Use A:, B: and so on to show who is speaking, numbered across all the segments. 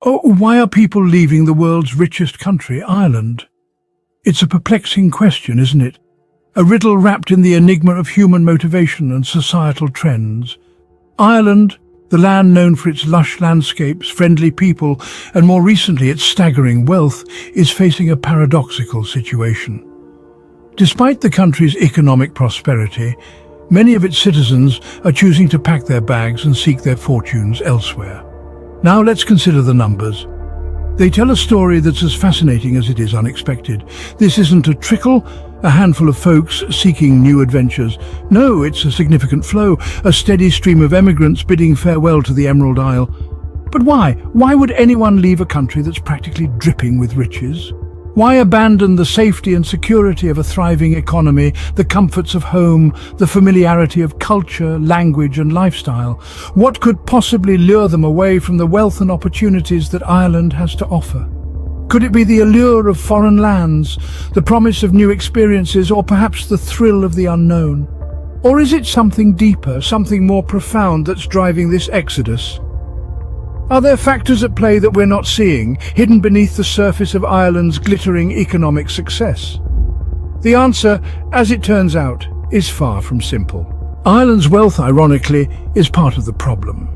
A: Oh, why are people leaving the world's richest country, Ireland? It's a perplexing question, isn't it? A riddle wrapped in the enigma of human motivation and societal trends. Ireland, the land known for its lush landscapes, friendly people, and more recently its staggering wealth, is facing a paradoxical situation. Despite the country's economic prosperity, many of its citizens are choosing to pack their bags and seek their fortunes elsewhere. Now let's consider the numbers. They tell a story that's as fascinating as it is unexpected. This isn't a trickle, a handful of folks seeking new adventures. No, it's a significant flow, a steady stream of emigrants bidding farewell to the Emerald Isle. But why? Why would anyone leave a country that's practically dripping with riches? Why abandon the safety and security of a thriving economy, the comforts of home, the familiarity of culture, language and lifestyle? What could possibly lure them away from the wealth and opportunities that Ireland has to offer? Could it be the allure of foreign lands, the promise of new experiences, or perhaps the thrill of the unknown? Or is it something deeper, something more profound that's driving this exodus? Are there factors at play that we're not seeing, hidden beneath the surface of Ireland's glittering economic success? The answer, as it turns out, is far from simple. Ireland's wealth, ironically, is part of the problem.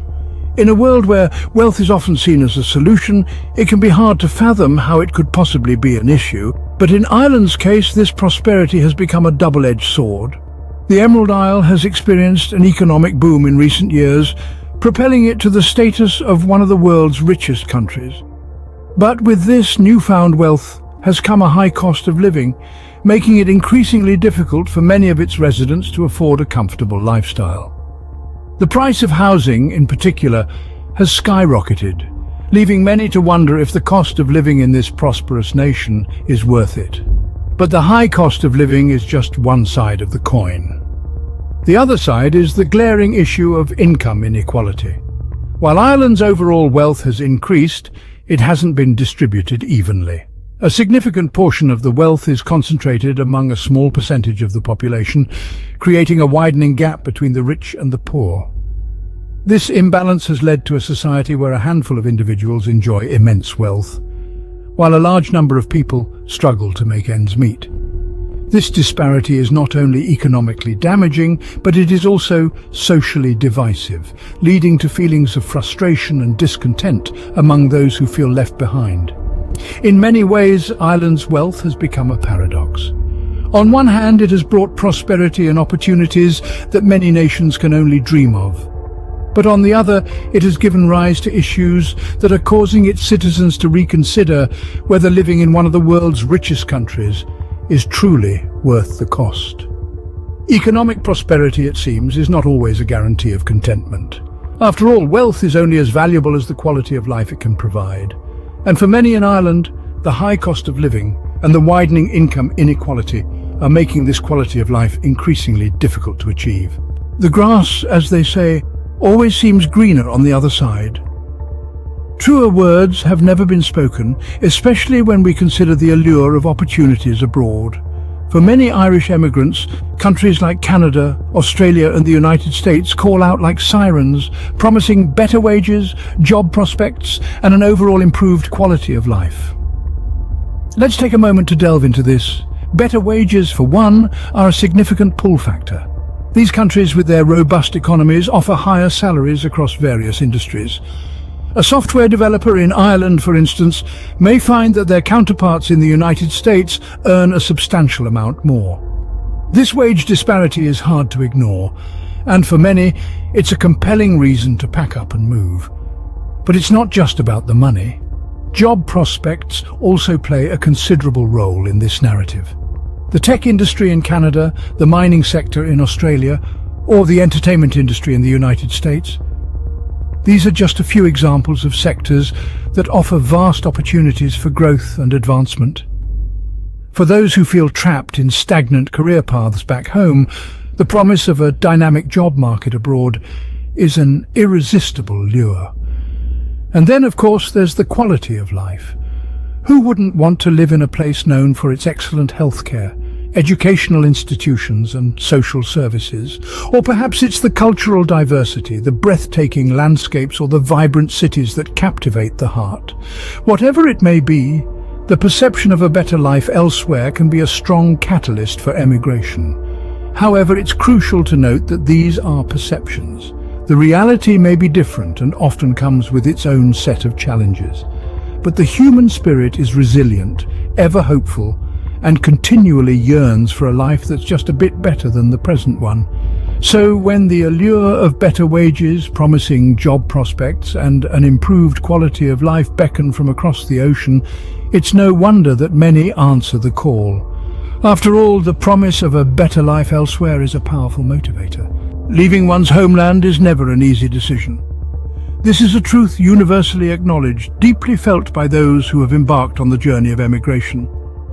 A: In a world where wealth is often seen as a solution, it can be hard to fathom how it could possibly be an issue. But in Ireland's case, this prosperity has become a double-edged sword. The Emerald Isle has experienced an economic boom in recent years, propelling it to the status of one of the world's richest countries. But with this newfound wealth has come a high cost of living, making it increasingly difficult for many of its residents to afford a comfortable lifestyle. The price of housing, in particular, has skyrocketed, leaving many to wonder if the cost of living in this prosperous nation is worth it. But the high cost of living is just one side of the coin. The other side is the glaring issue of income inequality. While Ireland's overall wealth has increased, it hasn't been distributed evenly. A significant portion of the wealth is concentrated among a small percentage of the population, creating a widening gap between the rich and the poor. This imbalance has led to a society where a handful of individuals enjoy immense wealth, while a large number of people struggle to make ends meet. This disparity is not only economically damaging, but it is also socially divisive, leading to feelings of frustration and discontent among those who feel left behind. In many ways, Ireland's wealth has become a paradox. On one hand, it has brought prosperity and opportunities that many nations can only dream of. But on the other, it has given rise to issues that are causing its citizens to reconsider whether living in one of the world's richest countries is truly worth the cost. Economic prosperity, it seems, is not always a guarantee of contentment. After all, wealth is only as valuable as the quality of life it can provide. And for many in Ireland, the high cost of living and the widening income inequality are making this quality of life increasingly difficult to achieve. The grass, as they say, always seems greener on the other side. Truer words have never been spoken, especially when we consider the allure of opportunities abroad. For many Irish emigrants, countries like Canada, Australia and the United States call out like sirens, promising better wages, job prospects and an overall improved quality of life. Let's take a moment to delve into this. Better wages, for one, are a significant pull factor. These countries, with their robust economies, offer higher salaries across various industries. A software developer in Ireland, for instance, may find that their counterparts in the United States earn a substantial amount more. This wage disparity is hard to ignore, and for many, it's a compelling reason to pack up and move. But it's not just about the money. Job prospects also play a considerable role in this narrative. The tech industry in Canada, the mining sector in Australia, or the entertainment industry in the United States. These are just a few examples of sectors that offer vast opportunities for growth and advancement. For those who feel trapped in stagnant career paths back home, the promise of a dynamic job market abroad is an irresistible lure. And then, of course, there's the quality of life. Who wouldn't want to live in a place known for its excellent healthcare, educational institutions and social services. Or perhaps it's the cultural diversity, the breathtaking landscapes or the vibrant cities that captivate the heart. Whatever it may be, the perception of a better life elsewhere can be a strong catalyst for emigration. However, it's crucial to note that these are perceptions. The reality may be different and often comes with its own set of challenges. But the human spirit is resilient, ever hopeful, and continually yearns for a life that's just a bit better than the present one. So when the allure of better wages, promising job prospects, and an improved quality of life beckon from across the ocean, it's no wonder that many answer the call. After all, the promise of a better life elsewhere is a powerful motivator. Leaving one's homeland is never an easy decision. This is a truth universally acknowledged, deeply felt by those who have embarked on the journey of emigration.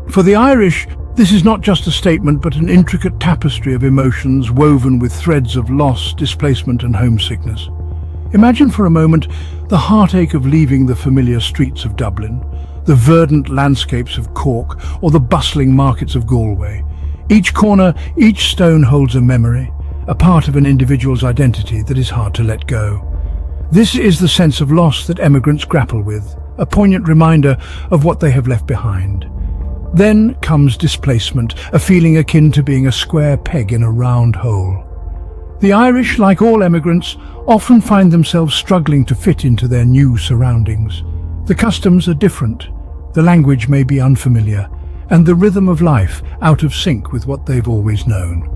A: For the Irish, this is not just a statement but an intricate tapestry of emotions woven with threads of loss, displacement and homesickness. Imagine for a moment the heartache of leaving the familiar streets of Dublin, the verdant landscapes of Cork or the bustling markets of Galway. Each corner, each stone holds a memory, a part of an individual's identity that is hard to let go. This is the sense of loss that emigrants grapple with, a poignant reminder of what they have left behind. Then comes displacement, a feeling akin to being a square peg in a round hole. The Irish, like all emigrants, often find themselves struggling to fit into their new surroundings. The customs are different, the language may be unfamiliar, and the rhythm of life out of sync with what they've always known.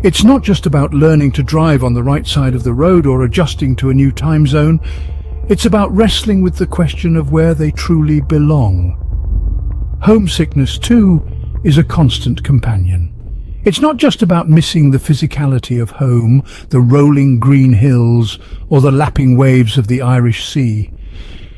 A: It's not just about learning to drive on the right side of the road or adjusting to a new time zone. It's about wrestling with the question of where they truly belong. Homesickness, too, is a constant companion. It's not just about missing the physicality of home, the rolling green hills, or the lapping waves of the Irish Sea.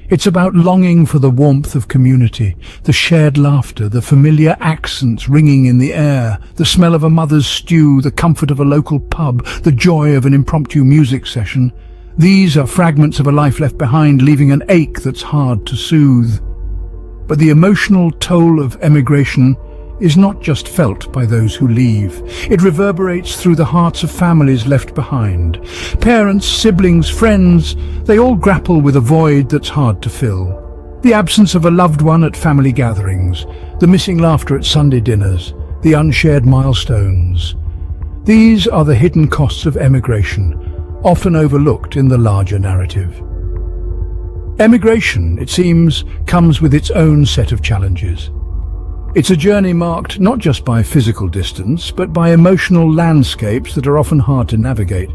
A: It's about longing for the warmth of community, the shared laughter, the familiar accents ringing in the air, the smell of a mother's stew, the comfort of a local pub, the joy of an impromptu music session. These are fragments of a life left behind, leaving an ache that's hard to soothe. But the emotional toll of emigration is not just felt by those who leave. It reverberates through the hearts of families left behind. Parents, siblings, friends, they all grapple with a void that's hard to fill. The absence of a loved one at family gatherings, the missing laughter at Sunday dinners, the unshared milestones. These are the hidden costs of emigration, often overlooked in the larger narrative. Emigration, it seems, comes with its own set of challenges. It's a journey marked not just by physical distance, but by emotional landscapes that are often hard to navigate.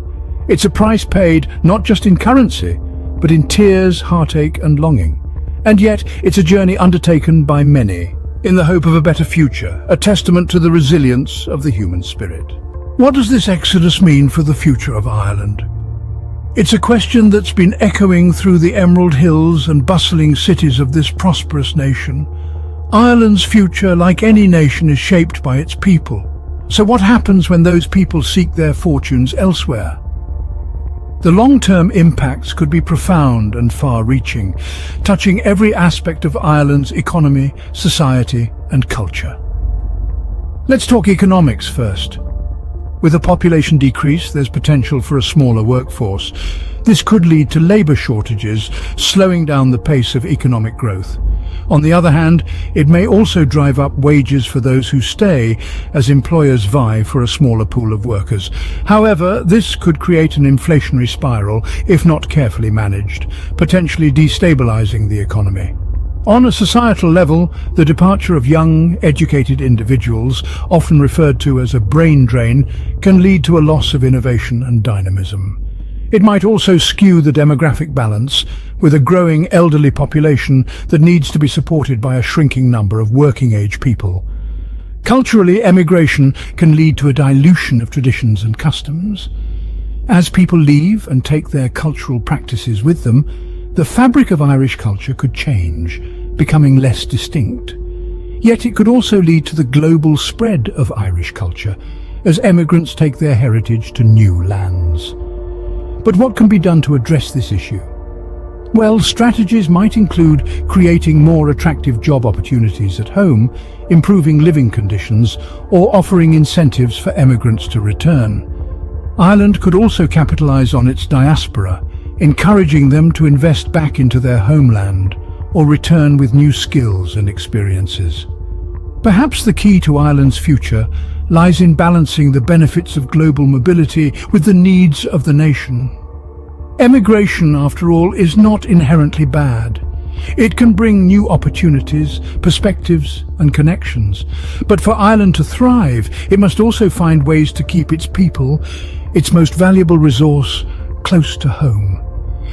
A: It's a price paid not just in currency, but in tears, heartache and longing. And yet, it's a journey undertaken by many, in the hope of a better future, a testament to the resilience of the human spirit. What does this exodus mean for the future of Ireland? It's a question that's been echoing through the emerald hills and bustling cities of this prosperous nation. Ireland's future, like any nation, is shaped by its people. So what happens when those people seek their fortunes elsewhere? The long-term impacts could be profound and far-reaching, touching every aspect of Ireland's economy, society and culture. Let's talk economics first. With a population decrease, there's potential for a smaller workforce. This could lead to labour shortages, slowing down the pace of economic growth. On the other hand, it may also drive up wages for those who stay, as employers vie for a smaller pool of workers. However, this could create an inflationary spiral if not carefully managed, potentially destabilizing the economy. On a societal level, the departure of young, educated individuals, often referred to as a brain drain, can lead to a loss of innovation and dynamism. It might also skew the demographic balance, with a growing elderly population that needs to be supported by a shrinking number of working-age people. Culturally, emigration can lead to a dilution of traditions and customs. As people leave and take their cultural practices with them, the fabric of Irish culture could change, becoming less distinct. Yet it could also lead to the global spread of Irish culture, as emigrants take their heritage to new lands. But what can be done to address this issue? Well, strategies might include creating more attractive job opportunities at home, improving living conditions, or offering incentives for emigrants to return. Ireland could also capitalize on its diaspora, encouraging them to invest back into their homeland or return with new skills and experiences. Perhaps the key to Ireland's future lies in balancing the benefits of global mobility with the needs of the nation. Emigration, after all, is not inherently bad. It can bring new opportunities, perspectives, and connections. But for Ireland to thrive, it must also find ways to keep its people, its most valuable resource, close to home.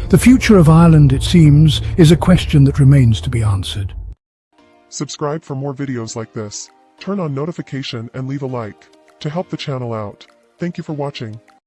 A: The future of Ireland, it seems, is a question that remains to be answered.
B: Subscribe for more videos like this. Turn on notification and leave a like to help the channel out. Thank you for watching.